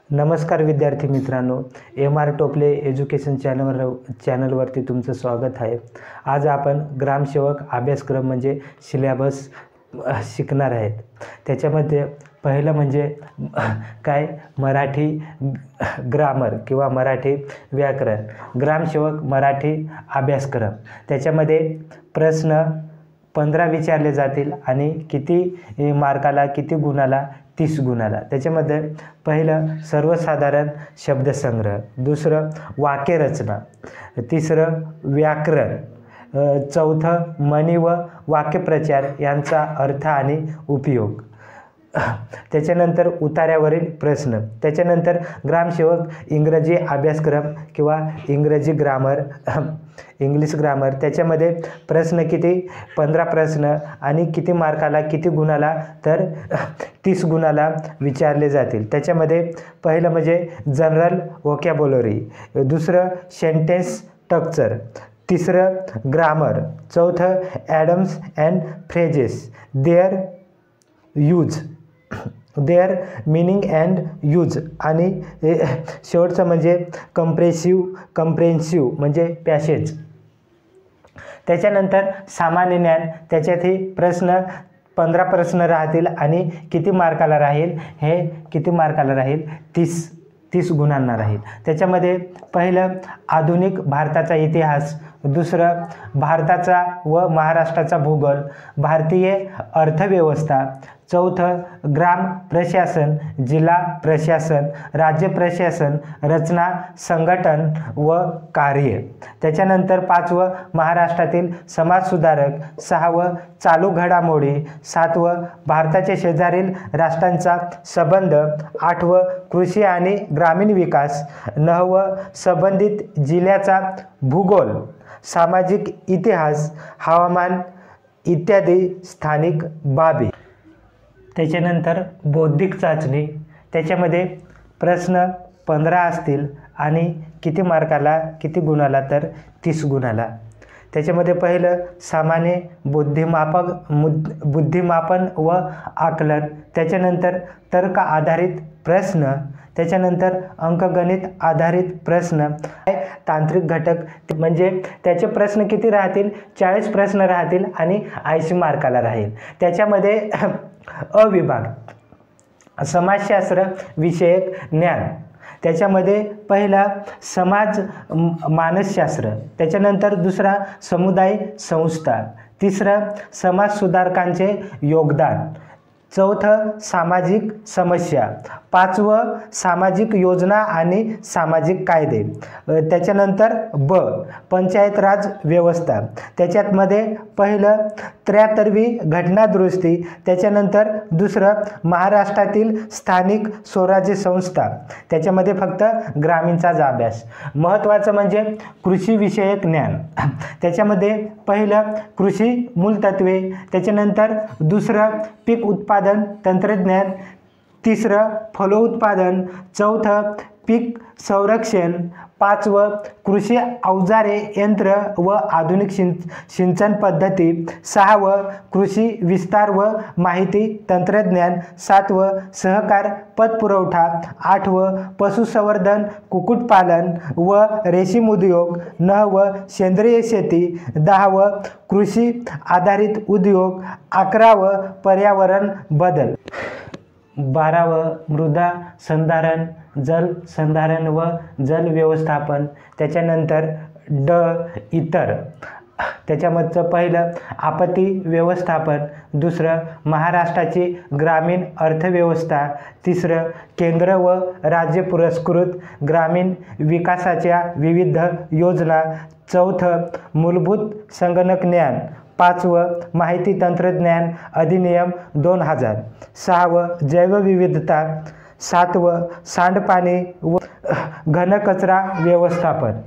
नमस्कार विद्यार्थी मित्रांनो, एम.आर. टोपले एज्युकेशन चॅनलवरती तुमचं स्वागत आहे। आज आपण ग्रामसेवक अभ्यासक्रम म्हणजे सिलेबस शिकणार आहेत। त्याच्यामध्ये पहिलं म्हणजे काय मराठी ग्रामर किंवा मराठी व्याकरण, ग्रामसेवक मराठी अभ्यासक्रम। त्याच्यामध्ये प्रश्न 15 विचारले जातील आणि किती मार्काला किती गुणाला 30 गुणाला। त्याच्यामध्ये पहिलं सर्वसाधारण शब्दसंग्रह, दुसरं वाक्यरचना, तिसरं व्याकरण, चौथं म्हणी व वाक्यप्रचार यांचा अर्थ आणि उपयोग। त्याच्यानंतर उतार्यावरील प्रश्न, त्याच्यानंतर ग्रामसेवक इंग्रजी अभ्यासक्रम किंवा इंग्रजी ग्रामर, इंग्लिश ग्रामर। त्याच्यामध्ये प्रश्न किती 15 प्रश्न आणि किती मार्काला किती गुणाला तर 30 गुणाला विचारले जातील। त्याच्यामध्ये पहिलं म्हणजे जनरल व्होकॅब्युलरी, दुसरं सेंटेन्स स्ट्रक्चर, तिसरं ग्रामर, चौथं idioms and phrases, their use, their meaning and use आणि शेवटचं म्हणजे कंप्रेन्सिव्ह म्हणजे पॅसेज। त्याच्यानंतर सामान्य ज्ञान, त्याच्यातही प्रश्न 15 प्रश्न राहतील आणि किती मार्काला राहील, हे किती मार्काला राहील 30 गुणांना राहील। त्याच्यामध्ये पहिलं आधुनिक भारताचा इतिहास, दुसरं भारताचा व महाराष्ट्राचा भूगोल, भारतीय अर्थव्यवस्था, चौथं ग्राम प्रशासन, जिल्हा प्रशासन, राज्य प्रशासन, रचना, संघटन व कार्य। त्याच्यानंतर 5वं महाराष्ट्रातील समाजसुधारक, 6वं चालू घडामोडी, 7वं भारताच्या शेजारील राष्ट्रांचा संबंध, 8वं कृषी आणि ग्रामीण विकास, 9वं संबंधित जिल्ह्याचा भूगोल, सामाजिक इतिहास, हवामान इत्यादी स्थानिक बाबी। त्याच्यानंतर बौद्धिक चाचणी, त्याच्यामध्ये प्रश्न 15 असतील आणि किती मार्काला किती गुणाला तर 30 गुणाला। त्याच्यामध्ये पहिलं सामान्य बुद्धिमापन व आकलन, त्याच्यानंतर तर्क आधारित प्रश्न, त्याच्यानंतर अंकगणित आधारित प्रश्न, तांत्रिक घटक म्हणजे त्याचे प्रश्न किती राहतील 40 प्रश्न राहतील आणि 80 मार्काला राहील। त्याच्यामध्ये अविभाग समाजशास्त्र विषयक ज्ञान, त्याच्यामध्ये पहिला समाज मानसशास्त्र, त्याच्यानंतर दुसरा समुदाय संस्था, तिसरं समाजसुधारकांचे योगदान, चौथं सामाजिक समस्या, 5वं सामाजिक योजना आणि सामाजिक कायदे, त्याच्यानंतर पंचायत राज व्यवस्था, त्याच्यामध्ये पहिलं 73वी घटना दुरुस्ती, त्याच्यानंतर दुसरं महाराष्ट्रातील स्थानिक स्वराज्य संस्था, त्याच्यामध्ये फक्त ग्रामीणचाच अभ्यास। महत्त्वाचं म्हणजे कृषी विषयक ज्ञान, त्याच्यामध्ये पहिलं कृषी मूलतत्वे, त्याच्यानंतर दुसरं पीक उत्पादन तंत्रज्ञान, तिसरं फलोत्पादन, चौथं पीक संरक्षण, 5वं कृषी अवजारे यंत्र व आधुनिक सिंचन पद्धती, 6वं कृषी विस्तार व माहिती तंत्रज्ञान, 7वं सहकार पतपुरवठा, 8वं पशुसंवर्धन कुक्कुटपालन व रेशीम उद्योग, 9वं सेंद्रिय शेती, 10वं कृषी आधारित उद्योग, 11वं पर्यावरण बदल, 12वं मृदा संधारण, जल संधारण व जल व्यवस्थापन, त्याच्यानंतर इतर, त्याच्यामधचं पहिलं आपत्ती व्यवस्थापन, दुसरं महाराष्ट्राची ग्रामीण अर्थव्यवस्था, तिसरं केंद्र व राज्य पुरस्कृत ग्रामीण विकासाच्या विविध योजना, चौथं मूलभूत संगणक ज्ञान, 5वं माहिती तंत्रज्ञान अधिनियम 2000, 6वं जैवविविधता, 7वं सांडपाणी व घनकचरा व्यवस्थापन।